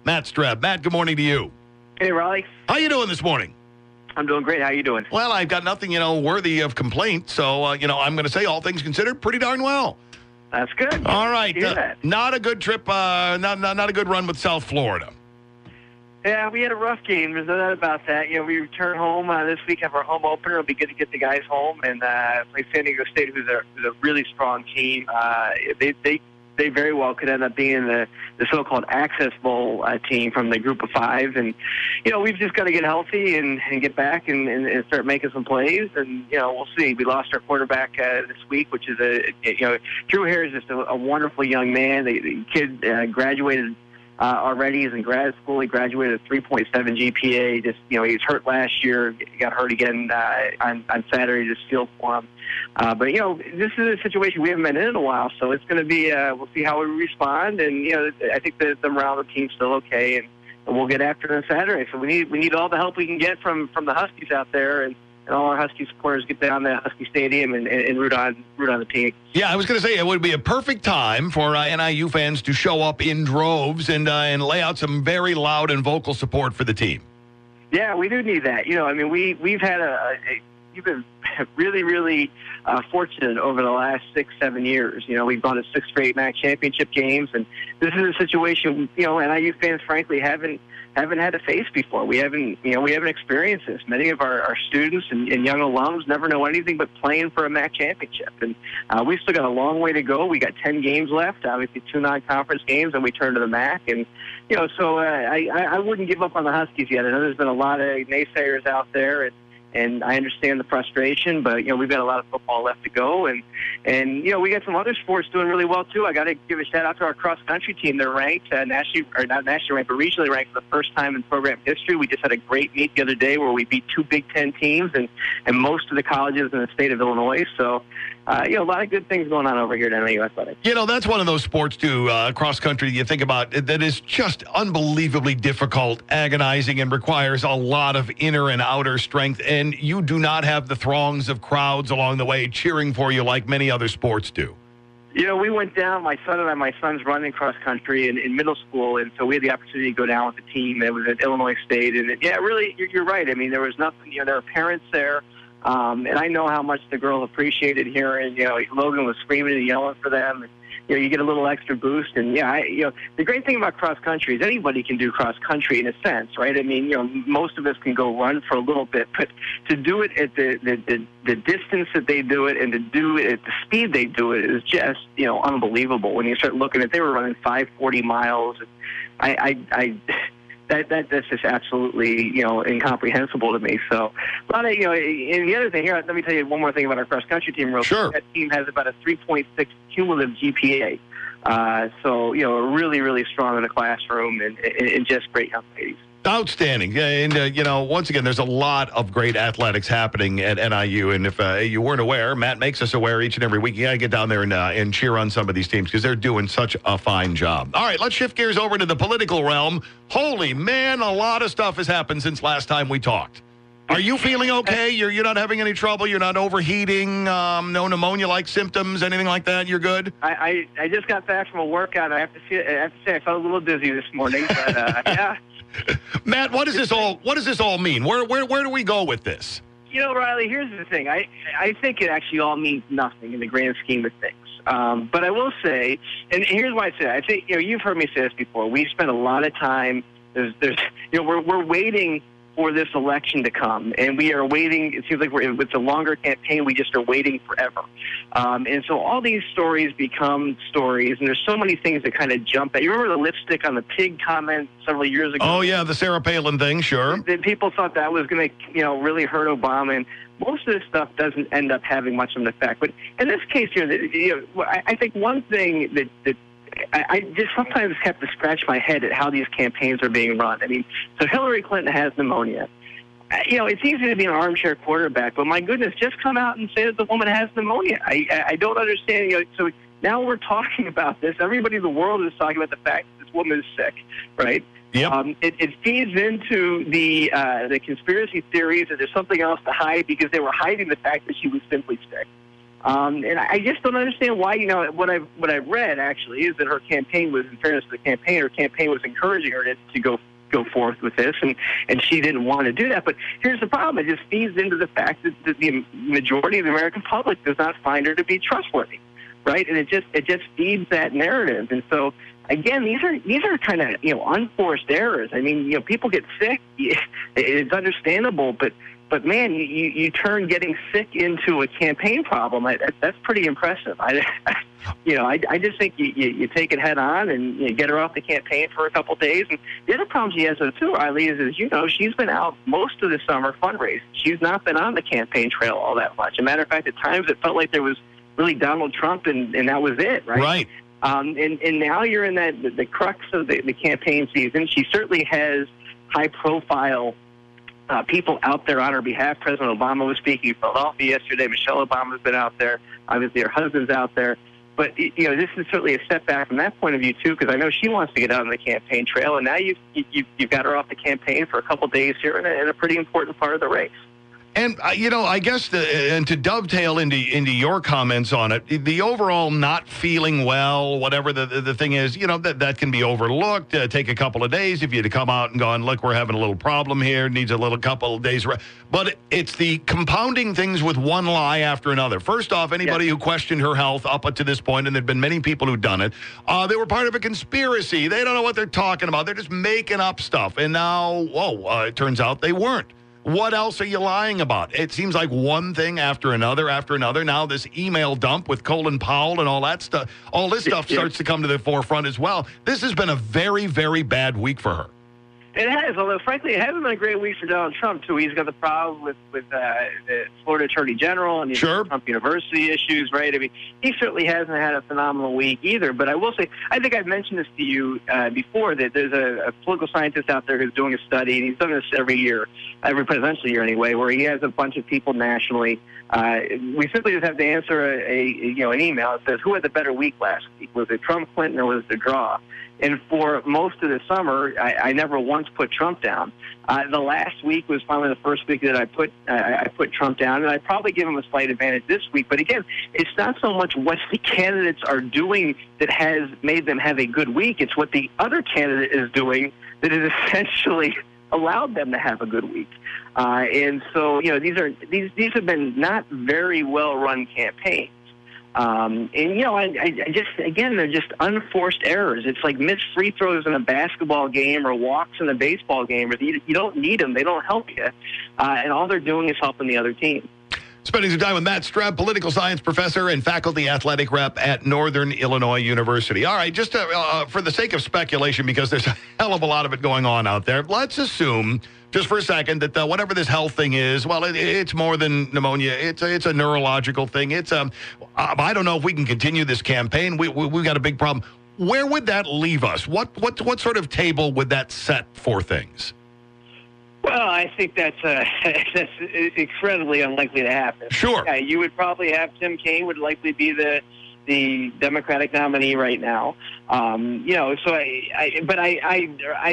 Matt Streb. Matt, good morning to you. Hey, Raleigh. How you doing this morning? I'm doing great. How you doing? Well, I've got nothing, worthy of complaint. So, I'm going to say all things considered, pretty darn well. That's good. All right. Hear that. Not a good trip, not a good run with South Florida. Yeah, we had a rough game. There's no doubt about that. We return home this week, have our home opener. It'll be good to get the guys home and play San Diego State, who's a really strong team. They very well could end up being the so-called Access Bowl team from the group of five. And, we've just got to get healthy and get back and start making some plays. And, we'll see. We lost our quarterback this week, which is Drew Hare is just a wonderful young man. The kid graduated already. He's in grad school. He graduated at 3.7 GPA. Just, he was hurt last year. He got hurt again on Saturday. Just feel for him. But, this is a situation we haven't been in a while, so it's going to be, we'll see how we respond. And, I think the morale of the team's still okay, and we'll get after it on Saturday. So we need all the help we can get from the Huskies out there, and all our Husky supporters get down to Husky Stadium and root on the team. Yeah, I was going to say it would be a perfect time for NIU fans to show up in droves and lay out some very loud and vocal support for the team. Yeah, we do need that. We've had you've been really, really fortunate over the last 6-7 years. We've gone to 6 straight MAC championship games, and this is a situation NIU fans frankly haven't had to face before. We haven't experienced this. Many of our students and young alums never know anything but playing for a MAC championship, and we've still got a long way to go. We got 10 games left, obviously 2 non-conference games, and we turn to the MAC. And so I wouldn't give up on the Huskies yet. I know there's been a lot of naysayers out there, and I understand the frustration, but we've got a lot of football left to go, and we got some other sports doing really well too. I got to give a shout out to our cross country team. They're ranked nationally, or not nationally ranked, but regionally ranked for the first time in program history. We just had a great meet the other day where we beat 2 Big Ten teams and most of the colleges in the state of Illinois. So a lot of good things going on over here at NIU Athletics. That's one of those sports too, cross country, you think about, that is just unbelievably difficult, agonizing, and requires a lot of inner and outer strength. And you do not have the throngs of crowds along the way cheering for you like many other sports do. We went down, my son's running cross country in middle school, and so we had the opportunity to go down with the team. It was at Illinois State, and really, you're right. There was nothing, there were parents there. And I know how much the girls appreciated hearing, Logan was screaming and yelling for them. And, you get a little extra boost. And, the great thing about cross country is anybody can do cross country in a sense, right? Most of us can go run for a little bit, but to do it at the distance that they do it and to do it at the speed they do it is just, unbelievable. When you start looking at, they were running 540 miles. That's just absolutely, incomprehensible to me. So, a lot of, and the other thing here, let me tell you one more thing about our cross-country team real quick. That team has about a 3.6 cumulative GPA. So, really, really strong in the classroom and just great young ladies. Outstanding. And, once again, there's a lot of great athletics happening at NIU. And if you weren't aware, Matt makes us aware each and every week. You got to get down there and cheer on some of these teams because they're doing such a fine job. All right, let's shift gears over to the political realm. Holy man, a lot of stuff has happened since last time we talked. Are you feeling okay? You're not having any trouble? You're not overheating? No pneumonia-like symptoms? Anything like that? You're good? I just got back from a workout. I have to say I felt a little dizzy this morning, but yeah. Matt, what does this all mean? Where do we go with this? Riley, here's the thing. I think it actually all means nothing in the grand scheme of things. But I will say, and here's why I say that. I think you've heard me say this before. We spent a lot of time. We're waiting for this election to come, and we are waiting. It seems like with the longer campaign, we just are waiting forever. And so all these stories become stories, and there's so many things that kind of jump at. You remember the lipstick on the pig comment several years ago? Oh, yeah, the Sarah Palin thing, sure. People thought that was going to, really hurt Obama, and most of this stuff doesn't end up having much of an effect. But in this case, I think one thing that I just sometimes have to scratch my head at how these campaigns are being run. So Hillary Clinton has pneumonia. It's easy to be an armchair quarterback, but my goodness, just come out and say that the woman has pneumonia. I don't understand. So now we're talking about this. Everybody in the world is talking about the fact that this woman is sick, right? Yep. It feeds into the conspiracy theories that there's something else to hide because they were hiding the fact that she was simply sick. And I just don't understand why. What I've read actually is that her campaign was, in fairness to the campaign, her campaign was encouraging her to go forth with this, and she didn't want to do that. But here's the problem: it just feeds into the fact that the majority of the American public does not find her to be trustworthy, right? And it just feeds that narrative. And so again, these are kind of unforced errors. I mean, people get sick; it's understandable, but man, you turn getting sick into a campaign problem. That's pretty impressive. I just think you take it head on and you get her off the campaign for a couple of days. And the other problem she has too, Riley, is she's been out most of the summer fundraising. She's not been on the campaign trail all that much. As a matter of fact, at times it felt like there was really Donald Trump and that was it, right? Right. And now you're in the crux of the campaign season. She certainly has high profile people out there on her behalf. President Obama was speaking in Philadelphia yesterday. Michelle Obama's been out there. Obviously, her husband's out there. But this is certainly a setback from that point of view too, because I know she wants to get out on the campaign trail, and now you've got her off the campaign for a couple of days here in a pretty important part of the race. And, I guess, and to dovetail into your comments on it, the overall not feeling well, whatever the thing is, that can be overlooked. Take a couple of days if you had to come out and go, look, we're having a little problem here, needs a little couple of days. But it's the compounding things with one lie after another. First off, anybody who questioned her health up to this point, and there have been many people who've done it, they were part of a conspiracy. They don't know what they're talking about. They're just making up stuff. And now, it turns out they weren't. What else are you lying about? It seems like one thing after another. Now this email dump with Colin Powell and all that stuff, all this stuff starts to come to the forefront as well. This has been a very, very bad week for her. It has, although frankly, it hasn't been a great week for Donald Trump too. He's got the problem with the Florida Attorney General and the Trump University issues, right? I mean, he certainly hasn't had a phenomenal week either. But I will say, I think I've mentioned this to you before, that there's a political scientist out there who's doing a study, and he's done this every year, every presidential year anyway, where he has a bunch of people nationally. We simply just have to answer an email that says, who had the better week last week? Was it Trump, Clinton, or was it the draw? And for most of the summer, I never once put Trump down. The last week was finally the first week that I put Trump down, and I'd probably give him a slight advantage this week. But again, it's not so much what the candidates are doing that has made them have a good week. It's what the other candidate is doing that has essentially allowed them to have a good week. And so, these have been not very well run campaigns. I just, again, they're just unforced errors. It's like missed free throws in a basketball game or walks in a baseball game. You don't need them. They don't help you. And all they're doing is helping the other team. Spending some time with Matt Streb, political science professor and faculty athletic rep at Northern Illinois University. All right, just for the sake of speculation, because there's a hell of a lot of it going on out there, let's assume just for a second that whatever this health thing is, well, it's more than pneumonia. It's a neurological thing. I don't know if we can continue this campaign. We've got a big problem. Where would that leave us? What sort of table would that set for things? Well, I think that's incredibly unlikely to happen. Sure. You would probably have Tim Kaine would likely be the Democratic nominee right now. So I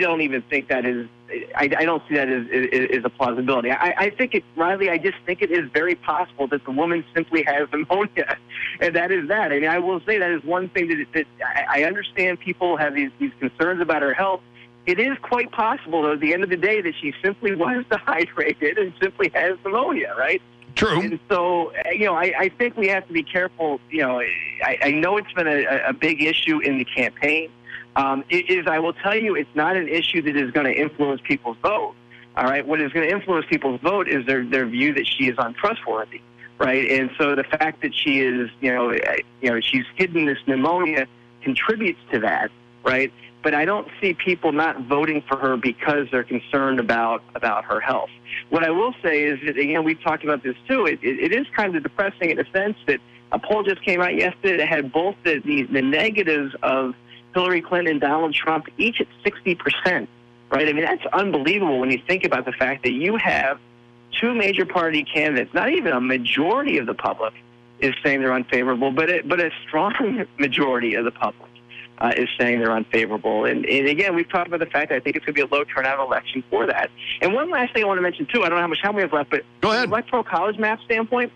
don't even think that is. I don't see that as a plausibility. I think Riley, I just think it is very possible that the woman simply has pneumonia, and that is that. I mean, I will say that is one thing that I understand people have these concerns about her health. It is quite possible, though, at the end of the day, that she simply was dehydrated and simply has pneumonia, right? True. And so, I think we have to be careful. I know it's been a big issue in the campaign. I will tell you, it's not an issue that is going to influence people's vote. All right, what is going to influence people's vote is their view that she is untrustworthy, right? And so the fact that she is, she's hidden this pneumonia contributes to that, right? But I don't see people not voting for her because they're concerned about her health. What I will say is that, again, we've talked about this too. It is kind of depressing in a sense that a poll just came out yesterday that had both the negatives of Hillary Clinton and Donald Trump each at 60%, right? I mean, that's unbelievable when you think about the fact that you have two major party candidates, not even a majority of the public is saying they're unfavorable, but a strong majority of the public is saying they're unfavorable. And again, we've talked about the fact that I think it's going to be a low turnout election for that. And one last thing I want to mention, too, I don't know how much time we have left, but go ahead. From an electoral college map standpoint,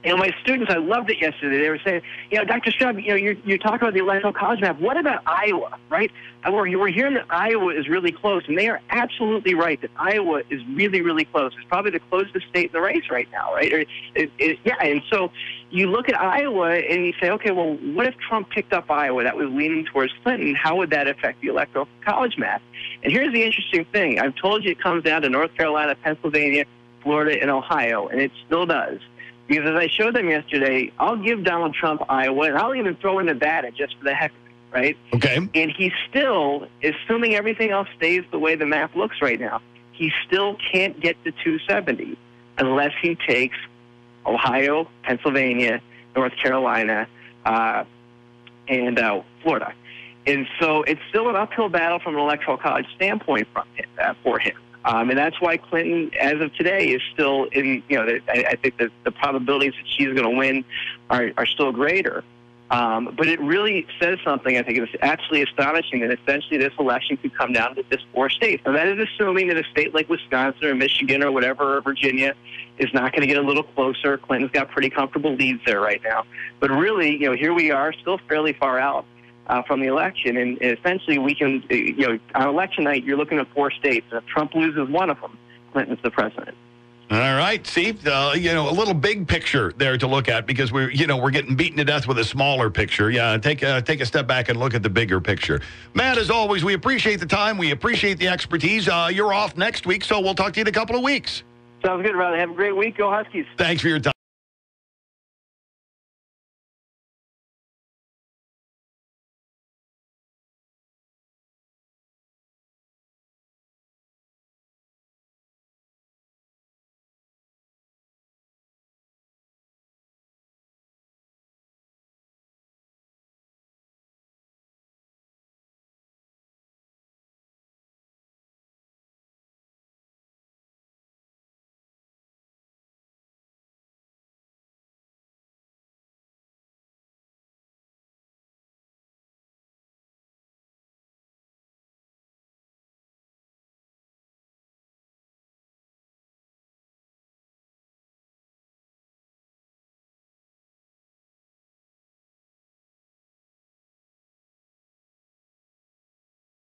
My students, I loved it yesterday. They were saying, Dr. Streb, you're talking about the electoral college map. What about Iowa, right? We're hearing that Iowa is really close, and they are absolutely right that Iowa is really, really close. It's probably the closest state in the race right now, right? And so you look at Iowa and you say, okay, well, what if Trump picked up Iowa that was leaning towards Clinton? How would that affect the electoral college map? And here's the interesting thing. I've told you it comes down to North Carolina, Pennsylvania, Florida, and Ohio, and it still does. Because as I showed them yesterday, I'll give Donald Trump Iowa, and I'll even throw in Nevada just for the heck of it, right? Okay. And he still, assuming everything else stays the way the map looks right now, he still can't get to 270 unless he takes Ohio, Pennsylvania, North Carolina, and Florida. And so it's still an uphill battle from an electoral college standpoint for him. And that's why Clinton, as of today, is still in, I think that the probabilities that she's going to win are still greater. But it really says something. I think it's actually astonishing that essentially this election could come down to just 4 states. Now, that is assuming that a state like Wisconsin or Michigan or whatever, or Virginia, is not going to get a little closer. Clinton's got pretty comfortable leads there right now. But really, here we are, still fairly far out from the election, and essentially we can, on election night, you're looking at 4 states. And if Trump loses one of them, Clinton's the president. All right, see, a little big picture there to look at because we're getting beaten to death with a smaller picture. Yeah, take a step back and look at the bigger picture. Matt, as always, we appreciate the time. We appreciate the expertise. You're off next week, so we'll talk to you in a couple of weeks. Sounds good, Riley. Have a great week. Go Huskies. Thanks for your time.